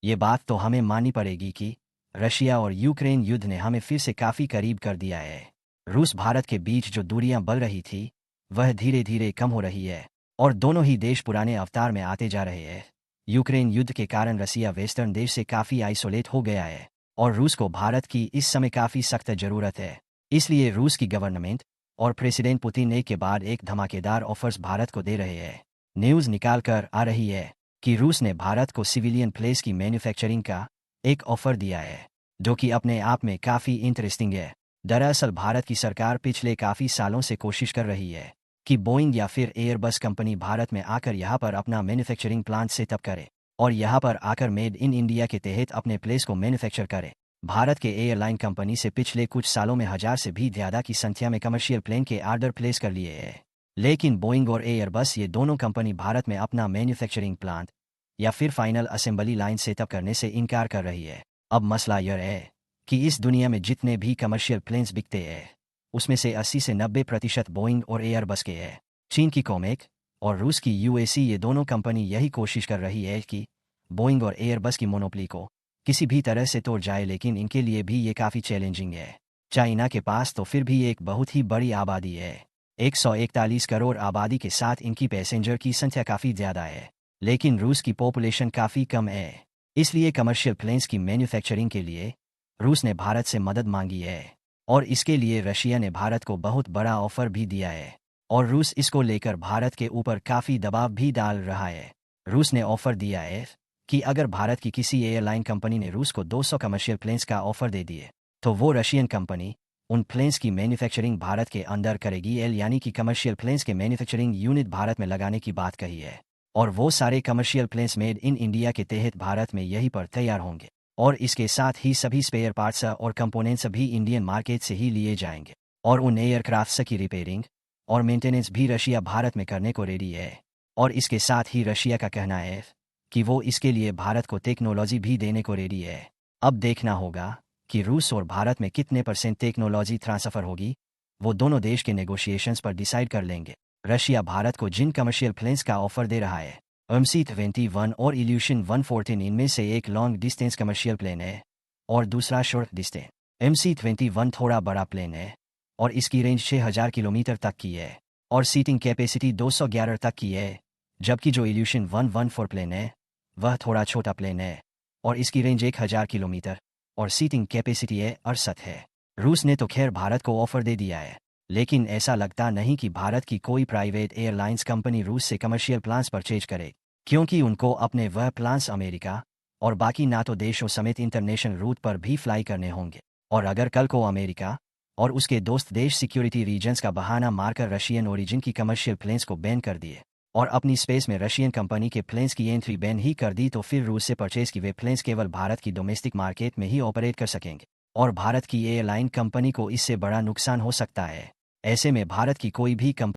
ये बात तो हमें माननी पड़ेगी कि रशिया और यूक्रेन युद्ध ने हमें फिर से काफ़ी करीब कर दिया है। रूस भारत के बीच जो दूरियां बढ़ रही थी वह धीरे धीरे कम हो रही है और दोनों ही देश पुराने अवतार में आते जा रहे हैं। यूक्रेन युद्ध के कारण रसिया वेस्टर्न देश से काफ़ी आइसोलेट हो गया है और रूस को भारत की इस समय काफ़ी सख्त ज़रूरत है। इसलिए रूस की गवर्नमेंट और प्रेसिडेंट पुतिन एक के बाद एक धमाकेदार ऑफर्स भारत को दे रहे हैं। न्यूज़ निकाल कर आ रही है कि रूस ने भारत को सिविलियन प्लेस की मैन्युफैक्चरिंग का एक ऑफर दिया है, जो कि अपने आप में काफ़ी इंटरेस्टिंग है। दरअसल भारत की सरकार पिछले काफ़ी सालों से कोशिश कर रही है कि बोइंग या फिर एयरबस कंपनी भारत में आकर यहाँ पर अपना मैन्युफैक्चरिंग प्लांट सेटअप करे और यहाँ पर आकर मेड इन इंडिया के तहत अपने प्लेस को मैन्युफैक्चर करे। भारत के एयरलाइन कंपनी से पिछले कुछ सालों में 1000 से भी ज़्यादा की संख्या में कमर्शियल प्लेन के आर्डर प्लेस कर लिए हैं, लेकिन बोइंग और एयरबस ये दोनों कंपनी भारत में अपना मैन्युफैक्चरिंग प्लांट या फिर फाइनल असेंबली लाइन सेटअप करने से इनकार कर रही है। अब मसला यह है कि इस दुनिया में जितने भी कमर्शियल प्लेन्स बिकते हैं उसमें से 80 से 90% बोइंग और एयरबस के हैं। चीन की कॉमेक और रूस की यूएसी ये दोनों कंपनी यही कोशिश कर रही है कि बोइंग और एयरबस की मोनोपोली को किसी भी तरह से तोड़ जाए, लेकिन इनके लिए भी ये काफ़ी चैलेंजिंग है। चाइना के पास तो फिर भी एक बहुत ही बड़ी आबादी है, 141 करोड़ आबादी के साथ इनकी पैसेंजर की संख्या काफ़ी ज़्यादा है, लेकिन रूस की पॉपुलेशन काफ़ी कम है। इसलिए कमर्शियल प्लेन्स की मैन्युफैक्चरिंग के लिए रूस ने भारत से मदद मांगी है और इसके लिए रशिया ने भारत को बहुत बड़ा ऑफर भी दिया है और रूस इसको लेकर भारत के ऊपर काफ़ी दबाव भी डाल रहा है। रूस ने ऑफर दिया है कि अगर भारत की किसी एयरलाइन कंपनी ने रूस को 200 कमर्शियल प्लेन्स का ऑफर दे दिए तो वो रशियन कंपनी उन प्लेन्स की मैन्युफैक्चरिंग भारत के अंदर करेगी। यानी कि कमर्शियल प्लेन्स के मैन्युफैक्चरिंग यूनिट भारत में लगाने की बात कही है और वो सारे commercial planes made in India के तहत भारत में यहीं पर तैयार होंगे और इसके साथ ही सभी स्पेयर पार्ट्स और कंपोनेंट्स भी इंडियन मार्केट से ही लिए जाएंगे और उन एयरक्राफ्ट्स की रिपेयरिंग और मेंटेनेंस भी रशिया भारत में करने को रेडी है। और इसके साथ ही रशिया का कहना है कि वो इसके लिए भारत को टेक्नोलॉजी भी देने को रेडी है। अब देखना होगा कि रूस और भारत में कितने % टेक्नोलॉजी ट्रांसफ़र होगी, वो दोनों देश के नेगोशिएशंस पर डिसाइड कर लेंगे। रशिया भारत को जिन कमर्शियल प्लेन्स का ऑफर दे रहा है MC-21 और इल्यूशन 114 इनमें से एक लॉन्ग डिस्टेंस कमर्शियल प्लेन है और दूसरा शॉर्ट डिस्टेंस। MC-21 थोड़ा बड़ा प्लेन है और इसकी रेंज 6000 किलोमीटर तक की है और सीटिंग कैपेसिटी 211 तक की है, जबकि जो इल्यूशन 114 प्लेन है वह थोड़ा छोटा प्लेन है और इसकी रेंज 1000 किलोमीटर और सीटिंग कैपेसिटी है 68 है। रूस ने तो खैर भारत को ऑफर दे दिया है, लेकिन ऐसा लगता नहीं कि भारत की कोई प्राइवेट एयरलाइंस कंपनी रूस से कमर्शियल प्लान्स परचेज करे, क्योंकि उनको अपने वह प्लान्स अमेरिका और बाकी नाटो देशों समेत इंटरनेशनल रूट पर भी फ्लाई करने होंगे। और अगर कल को अमेरिका और उसके दोस्त देश सिक्योरिटी रीजन्स का बहाना मारकर रशियन ओरिजिन की कमर्शियल प्लेन्स को बैन कर दिए और अपनी स्पेस में रशियन कंपनी के प्लेन्स की एंट्री बैन ही कर दी, तो फिर रूस से परचेज की वे प्लेन्स केवल भारत की डोमेस्टिक मार्केट में ही ऑपरेट कर सकेंगे और भारत की एयरलाइन कंपनी को इससे बड़ा नुकसान हो सकता है। ऐसे में भारत की कोई भी कंपनी